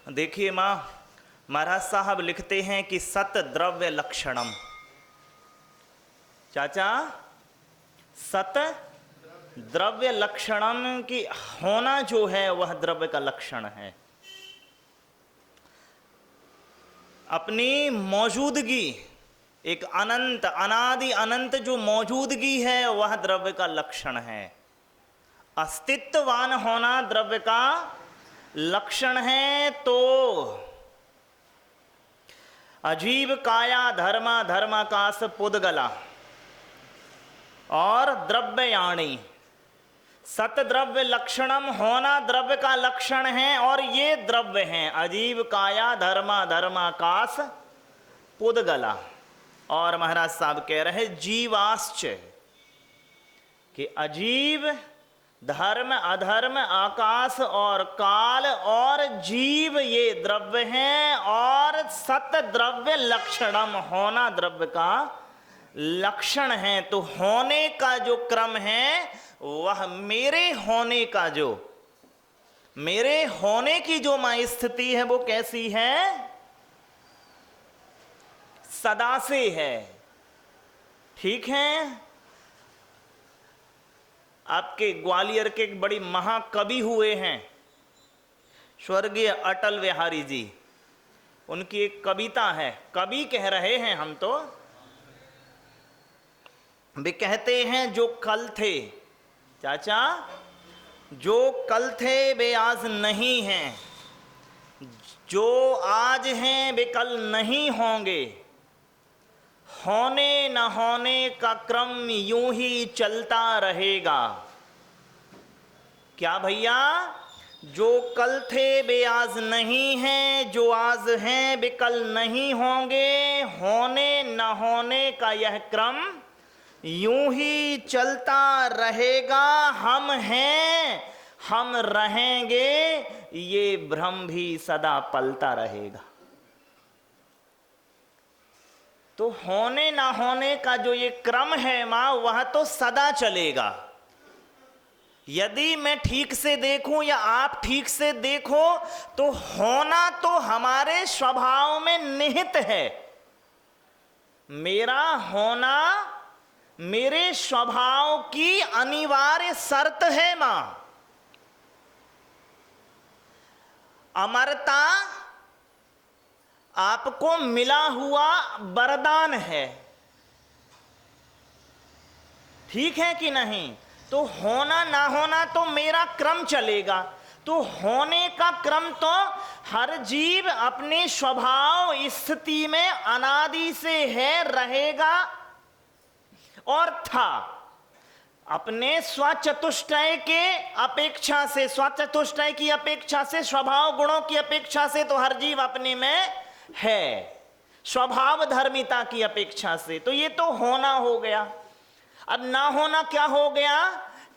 देखिए माँ, महाराज साहब लिखते हैं कि सत द्रव्य लक्षणम। चाचा, सत द्रव्य लक्षणम की होना जो है वह द्रव्य का लक्षण है। अपनी मौजूदगी, एक अनंत अनादि अनंत जो मौजूदगी है वह द्रव्य का लक्षण है। अस्तित्ववान होना द्रव्य का लक्षण है। तो अजीव काया धर्मा धर्माकाश पुद्गला और द्रव्ययाणी, सत द्रव्य लक्षणम होना द्रव्य का लक्षण है। और ये द्रव्य हैं अजीव काया धर्मा धर्माकाश पुद्गला। और महाराज साहब कह रहे जीवाश्च, कि अजीव, धर्म अधर्म, आकाश और काल और जीव ये द्रव्य हैं। और सत द्रव्य लक्षणम होना द्रव्य का लक्षण है। तो होने का जो क्रम है वह मेरे होने का, जो मेरे होने की जो मां स्थिति है वो कैसी है? सदा से है। ठीक है। आपके ग्वालियर के एक बड़ी महाकवि हुए हैं स्वर्गीय अटल बिहारी जी। उनकी एक कविता है, कवि कह रहे हैं हम तो, वे कहते हैं जो कल थे, चाचा, जो कल थे वे आज नहीं हैं, जो आज हैं वे कल नहीं होंगे, होने न होने का क्रम यूं ही चलता रहेगा। क्या भैया? जो कल थे वे आज नहीं हैं, जो आज हैं वे कल नहीं होंगे, होने न होने का यह क्रम यूं ही चलता रहेगा। हम हैं, हम रहेंगे, ये भ्रम भी सदा पलता रहेगा। तो होने ना होने का जो ये क्रम है मां, वह तो सदा चलेगा। यदि मैं ठीक से देखूं या आप ठीक से देखो तो होना तो हमारे स्वभाव में निहित है। मेरा होना मेरे स्वभाव की अनिवार्य शर्त है मां। अमरता आपको मिला हुआ वरदान है। ठीक है कि नहीं? तो होना ना होना तो मेरा क्रम चलेगा। तो होने का क्रम तो हर जीव अपने स्वभाव स्थिति में अनादि से है, रहेगा और था। अपने स्वचतुष्टय के अपेक्षा से, स्वचतुष्टय की अपेक्षा से, स्वभाव गुणों की अपेक्षा से तो हर जीव अपने में है, स्वभाव धर्मिता की अपेक्षा से। तो ये तो होना हो गया। अब ना होना क्या हो गया?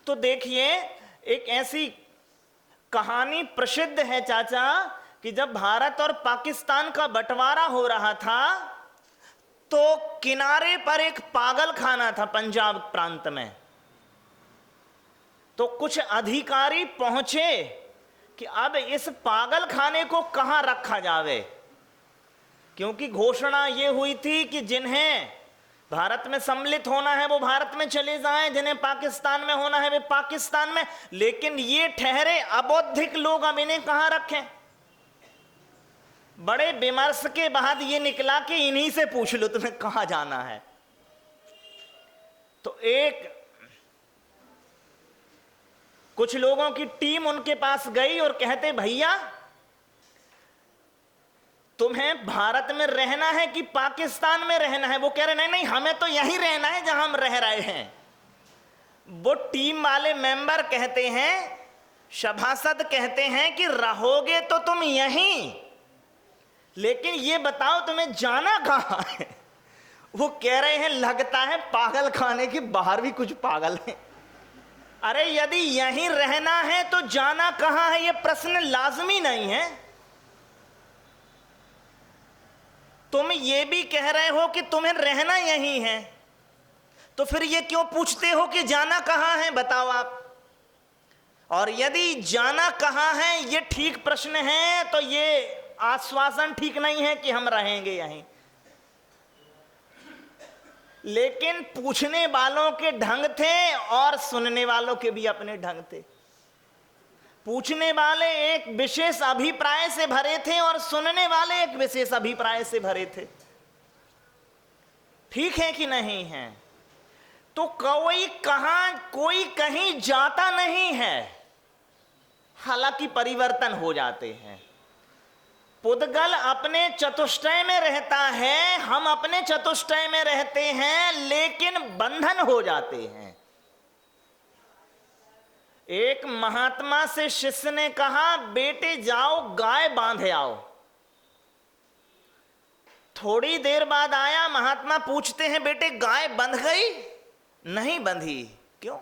तो देखिए, एक ऐसी कहानी प्रसिद्ध है चाचा, कि जब भारत और पाकिस्तान का बंटवारा हो रहा था तो किनारे पर एक पागल खाना था पंजाब प्रांत में। तो कुछ अधिकारी पहुंचे कि अब इस पागल खाने को कहां रखा जावे, क्योंकि घोषणा यह हुई थी कि जिन्हें भारत में सम्मिलित होना है वो भारत में चले जाएं, जिन्हें पाकिस्तान में होना है वे पाकिस्तान में। लेकिन ये ठहरे अबौद्धिक लोग, अब इन्हें कहां रखें? बड़े विमर्श के बाद ये निकला कि इन्हीं से पूछ लो तुम्हें कहां जाना है। तो कुछ लोगों की टीम उनके पास गई और कहते, भैया तुम्हें भारत में रहना है कि पाकिस्तान में रहना है? वो कह रहे नहीं नहीं, हमें तो यहीं रहना है जहां हम रह रहे हैं। वो टीम वाले मेंबर कहते हैं, सभासद कहते हैं कि रहोगे तो तुम यहीं, लेकिन ये बताओ तुम्हें जाना कहां है? वो कह रहे हैं लगता है पागल खाने के बाहर भी कुछ पागल हैं। अरे यदि यहीं रहना है तो जाना कहां है, ये प्रश्न लाजमी नहीं है। तुम ये भी कह रहे हो कि तुम्हें रहना यहीं है, तो फिर ये क्यों पूछते हो कि जाना कहां है? बताओ आप। और यदि जाना कहां है ये ठीक प्रश्न है, तो ये आश्वासन ठीक नहीं है कि हम रहेंगे यहीं। लेकिन पूछने वालों के ढंग थे और सुनने वालों के भी अपने ढंग थे। पूछने वाले एक विशेष अभिप्राय से भरे थे और सुनने वाले एक विशेष अभिप्राय से भरे थे। ठीक है कि नहीं है? तो कोई कहीं जाता नहीं है, हालांकि परिवर्तन हो जाते हैं। पुद्गल अपने चतुष्टय में रहता है, हम अपने चतुष्टय में रहते हैं, लेकिन बंधन हो जाते हैं। एक महात्मा से शिष्य ने कहा, बेटे जाओ गाय बांधे आओ। थोड़ी देर बाद आया, महात्मा पूछते हैं, बेटे गाय बंध गई? नहीं बंधी। क्यों?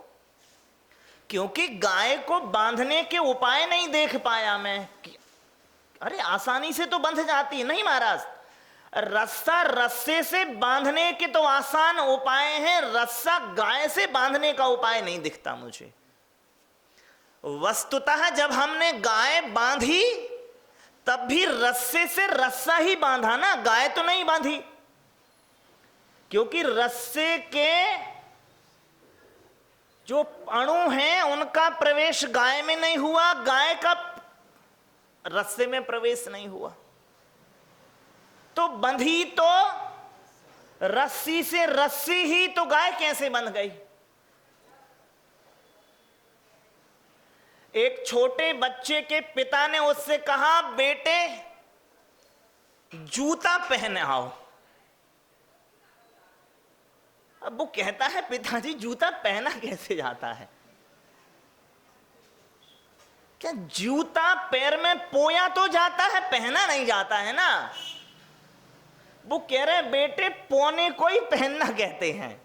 क्योंकि गाय को बांधने के उपाय नहीं देख पाया मैं। अरे आसानी से तो बंध जाती है। नहीं महाराज, रस्सा रस्से से बांधने के तो आसान उपाय हैं, रस्सा गाय से बांधने का उपाय नहीं दिखता मुझे। वस्तुतः जब हमने गाय बांधी तब भी रस्से से रस्सा ही बांधा ना, गाय तो नहीं बांधी। क्योंकि रस्से के जो अणु हैं उनका प्रवेश गाय में नहीं हुआ, गाय का रस्से में प्रवेश नहीं हुआ। तो बंधी तो रस्सी से रस्सी ही, तो गाय कैसे बंध गई? एक छोटे बच्चे के पिता ने उससे कहा, बेटे जूता पहने आओ। अब वो कहता है, पिताजी जूता पहना कैसे जाता है? क्या जूता पैर में पोया तो जाता है, पहना नहीं जाता है ना। वो कह रहे बेटे पोने को ही पहनना कहते हैं।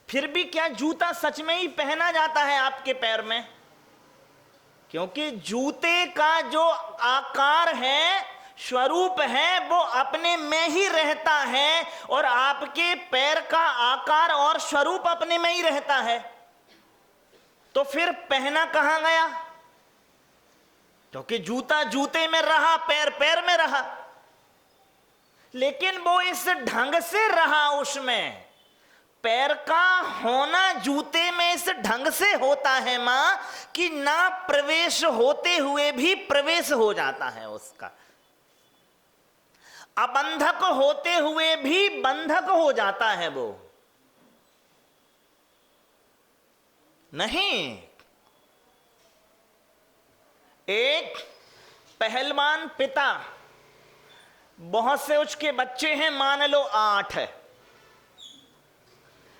फिर भी क्या जूता सच में ही पहना जाता है आपके पैर में? क्योंकि जूते का जो आकार है, स्वरूप है, वो अपने में ही रहता है और आपके पैर का आकार और स्वरूप अपने में ही रहता है। तो फिर पहना कहां गया? क्योंकि जूता जूते में रहा, पैर पैर में रहा, लेकिन वो इस ढंग से रहा उसमें। पैर का होना जूते में इस ढंग से होता है मां, कि ना प्रवेश होते हुए भी प्रवेश हो जाता है उसका, अबंधक होते हुए भी बंधक हो जाता है वो। नहीं, एक पहलवान पिता, बहुत से उसके बच्चे हैं, मान लो 8 है,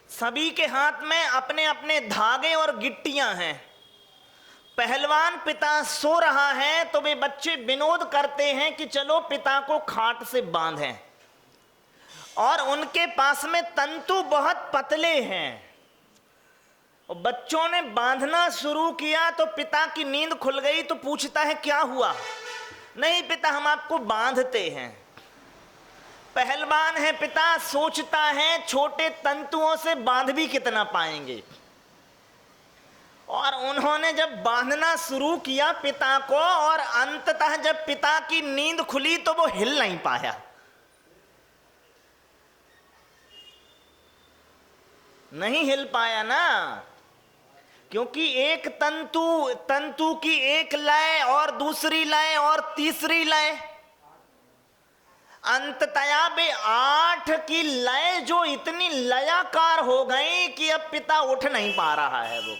सभी के हाथ में अपने अपने धागे और गिट्टियां हैं। पहलवान पिता सो रहा है तो वे बच्चे विनोद करते हैं कि चलो पिता को खाट से बांधें, और उनके पास में तंतु बहुत पतले हैं। और बच्चों ने बांधना शुरू किया तो पिता की नींद खुल गई, तो पूछता है क्या हुआ? नहीं पिता, हम आपको बांधते हैं। पहलवान है पिता, सोचता है छोटे तंतुओं से बांध भी कितना पाएंगे। और उन्होंने जब बांधना शुरू किया पिता को, और अंततः जब पिता की नींद खुली तो वो हिल नहीं पाया। नहीं हिल पाया ना, क्योंकि एक तंतु की एक लय और दूसरी लय और तीसरी लय, अंततया बे 8 की लय जो इतनी लयाकार हो गई कि अब पिता उठ नहीं पा रहा है। वो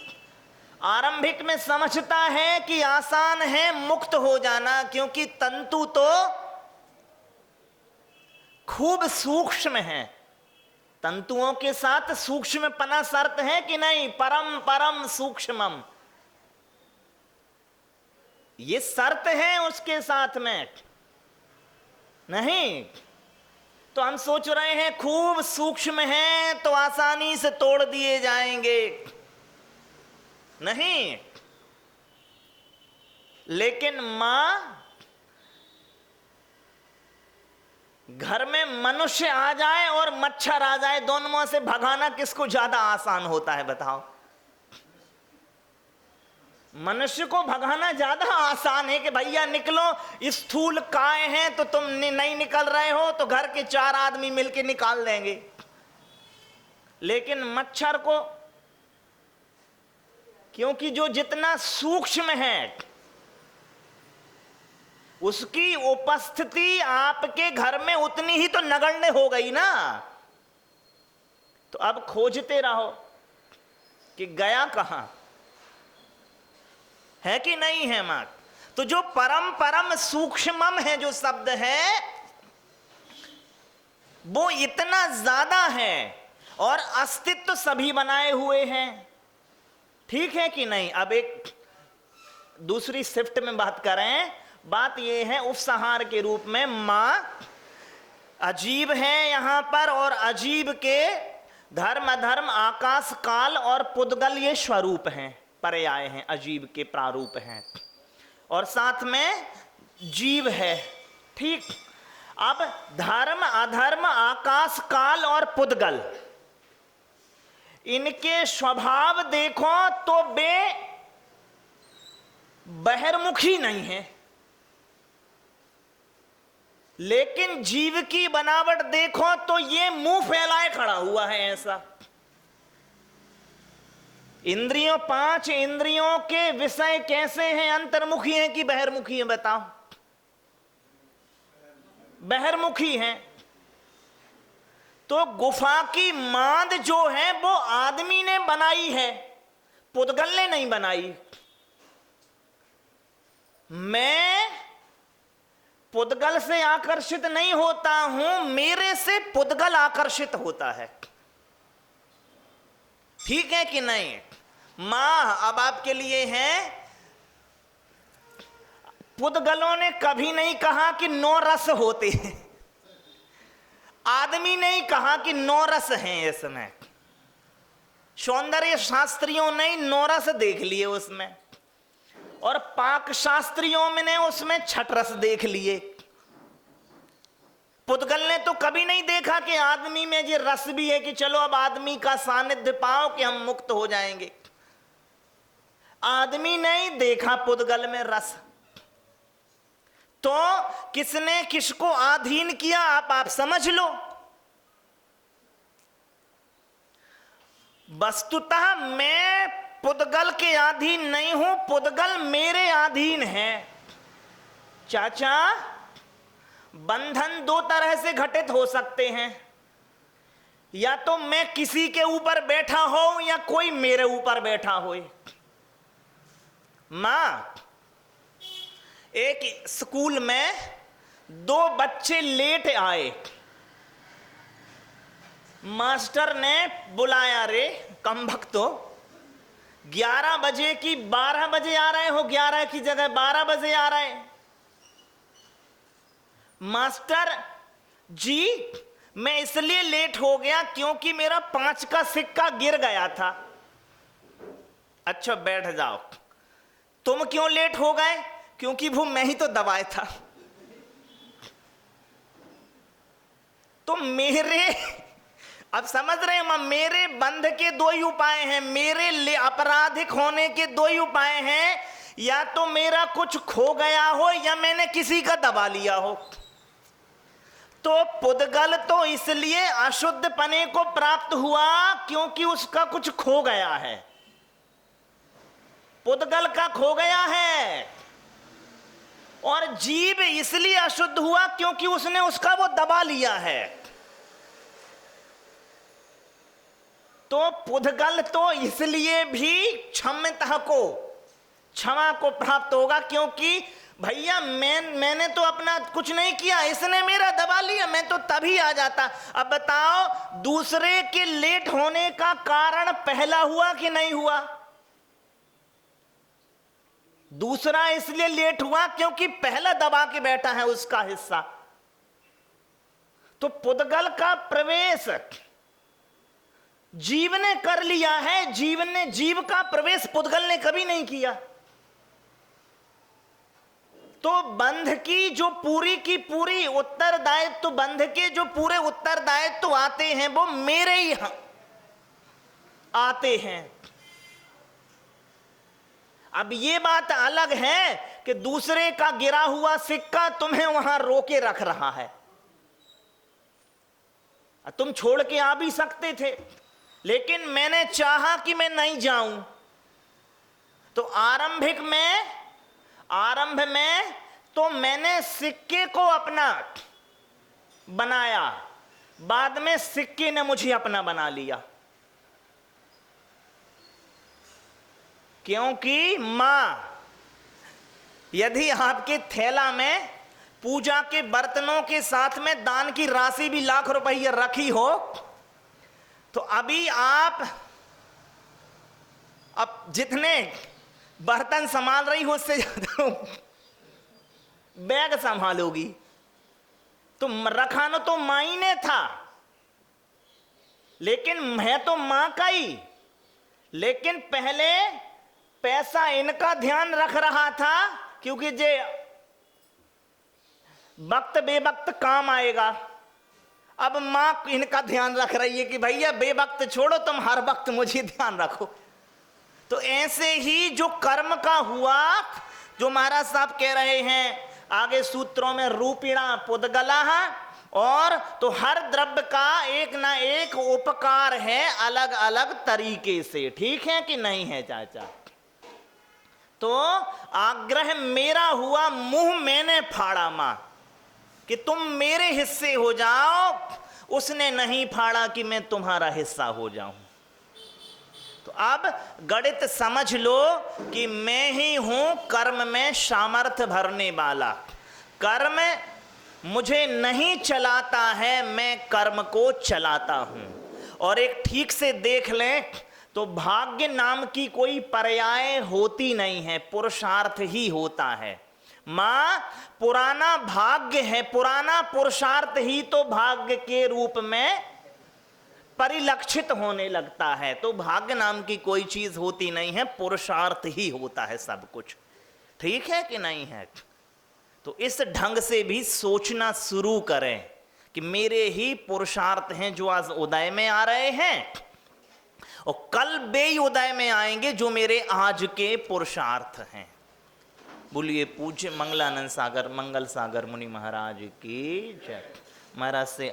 आरंभिक में समझता है कि आसान है मुक्त हो जाना, क्योंकि तंतु तो खूब सूक्ष्म है। तंतुओं के साथ सूक्ष्मपना शर्त है कि नहीं? परम परम सूक्ष्मम, ये शर्त है उसके साथ में। नहीं तो हम सोच रहे हैं खूब सूक्ष्म है तो आसानी से तोड़ दिए जाएंगे। नहीं, लेकिन मां, घर में मनुष्य आ जाए और मच्छर आ जाए, दोनों में से भगाना किसको ज्यादा आसान होता है बताओ? मनुष्य को भगाना ज्यादा आसान है कि भैया निकलो, स्थूल काय हैं तो तुम नहीं निकल रहे हो तो घर के 4 आदमी मिलके निकाल देंगे। लेकिन मच्छर को, क्योंकि जो जितना सूक्ष्म है उसकी उपस्थिति आपके घर में उतनी ही तो नगण्य हो गई ना। तो अब खोजते रहो कि गया कहां, है कि नहीं है मां। तो जो परम परम सूक्ष्मम है जो शब्द है वो इतना ज्यादा है और अस्तित्व सभी बनाए हुए हैं, ठीक है कि नहीं। अब एक दूसरी शिफ्ट में बात करें, बात यह है उपसंहार के रूप में मां अजीब है यहां पर, और अजीब के धर्म अधर्म आकाश काल और पुद्गल ये स्वरूप हैं, पर्याय हैं, अजीब के प्रारूप हैं, और साथ में जीव है, ठीक। अब धर्म अधर्म आकाश काल और पुद्गल, इनके स्वभाव देखो तो वे बहिर्मुखी नहीं है, लेकिन जीव की बनावट देखो तो ये मुंह फैलाए खड़ा हुआ है ऐसा। इंद्रियों, 5 इंद्रियों के विषय कैसे हैं, अंतर्मुखी हैं कि बहिर्मुखी हैं, बताओ। बहिर्मुखी हैं। तो गुफा की मांद जो है वो आदमी ने बनाई है, पुद्गल ने नहीं बनाई। मैं पुद्गल से आकर्षित नहीं होता हूं, मेरे से पुद्गल आकर्षित होता है, ठीक है कि नहीं। मां अब आपके लिए है, पुद्गलों ने कभी नहीं कहा कि 9 रस होते हैं, आदमी ने ही कहा कि 9 रस हैं इसमें। सौंदर्य शास्त्रियों ने 9 रस देख लिए उसमें, और पाक शास्त्रियों में ने उसमें 6 रस देख लिए। पुद्गल ने तो कभी नहीं देखा कि आदमी में ये रस भी है कि चलो अब आदमी का सानिध्य पाओ कि हम मुक्त हो जाएंगे। आदमी नहीं देखा पुद्गल में रस। तो किसने किसको अधीन किया आप समझ लो। वस्तुतः मैं पुद्गल के अधीन नहीं हूं, पुद्गल मेरे अधीन है। चाचा, बंधन 2 तरह से घटित हो सकते हैं, या तो मैं किसी के ऊपर बैठा हो या कोई मेरे ऊपर बैठा हो। मां, एक स्कूल में 2 बच्चे लेट आए, मास्टर ने बुलाया, रे कमबख्तो 11 बजे की 12 बजे आ रहे हो, 11 की जगह 12 बजे आ रहे। मास्टर जी, मैं इसलिए लेट हो गया क्योंकि मेरा 5 का सिक्का गिर गया था। अच्छा बैठ जाओ। तुम क्यों लेट हो गए? क्योंकि वो मैं ही तो दबाया था। तो मेरे, अब समझ रहे हैं, मेरे बंध के 2 ही उपाय हैं, मेरे लिए आपराधिक होने के 2 ही उपाय हैं, या तो मेरा कुछ खो गया हो या मैंने किसी का दबा लिया हो। तो पुद्गल तो इसलिए अशुद्ध पने को प्राप्त हुआ क्योंकि उसका कुछ खो गया है, पुद्गल का खो गया है। और जीव इसलिए अशुद्ध हुआ क्योंकि उसने उसका वो दबा लिया है। तो पुद्गल तो इसलिए भी क्षमा को प्राप्त होगा क्योंकि भैया मैंने तो अपना कुछ नहीं किया, इसने मेरा दबा लिया, मैं तो तभी आ जाता। अब बताओ, दूसरे के लेट होने का कारण पहला हुआ कि नहीं हुआ? दूसरा इसलिए लेट हुआ क्योंकि पहला दबा के बैठा है उसका हिस्सा। तो पुद्गल का प्रवेश जीव ने कर लिया है, जीव का प्रवेश पुद्गल ने कभी नहीं किया। तो बंध की जो पूरी की पूरी उत्तरदायित्व, बंध के जो पूरे उत्तरदायित्व आते हैं वो मेरे ही आते हैं। अब ये बात अलग है कि दूसरे का गिरा हुआ सिक्का तुम्हें वहां रोके रख रहा है। तुम छोड़ के आ भी सकते थे, लेकिन मैंने चाहा कि मैं नहीं जाऊं। तो आरंभ में तो मैंने सिक्के को अपना बनाया, बाद में सिक्के ने मुझे अपना बना लिया। क्योंकि मां, यदि आपके थैला में पूजा के बर्तनों के साथ में दान की राशि भी लाख रुपये रखी हो, तो अभी आप अब जितने बर्तन संभाल रही हो उससे ज्यादा बैग संभालोगी। तो रखाना तो माई ने था, लेकिन मैं तो मां का ही। लेकिन पहले पैसा इनका ध्यान रख रहा था, क्योंकि जे वक्त बेवक्त काम आएगा। अब मां इनका ध्यान रख रही है कि भैया बेवक्त छोड़ो, तुम हर वक्त मुझे ध्यान रखो। तो ऐसे ही जो कर्म का हुआ, जो महाराज साहब कह रहे हैं आगे सूत्रों में, रूपिणा पुद्गला, और तो हर द्रव्य का एक ना एक उपकार है अलग अलग तरीके से। ठीक है कि नहीं है चाचा? तो आग्रह मेरा हुआ, मुंह मैंने फाड़ा मां कि तुम मेरे हिस्से हो जाओ, उसने नहीं फाड़ा कि मैं तुम्हारा हिस्सा हो जाऊं। तो अब गणित समझ लो कि मैं ही हूं कर्म में सामर्थ्य भरने वाला। कर्म मुझे नहीं चलाता है, मैं कर्म को चलाता हूं। और एक ठीक से देख लें तो भाग्य नाम की कोई पर्याय होती नहीं है, पुरुषार्थ ही होता है। मां पुराना भाग्य है, पुराना पुरुषार्थ ही तो भाग्य के रूप में परिलक्षित होने लगता है। तो भाग्य नाम की कोई चीज होती नहीं है, पुरुषार्थ ही होता है सब कुछ। ठीक है कि नहीं है? तो इस ढंग से भी सोचना शुरू करें कि मेरे ही पुरुषार्थ हैं जो आज उदय में आ रहे हैं, और कल बेउदय में आएंगे जो मेरे आज के पुरुषार्थ हैं। बोलिए पूज्य मंगलानंद सागर मंगल सागर मुनि महाराज की जय। महाराज से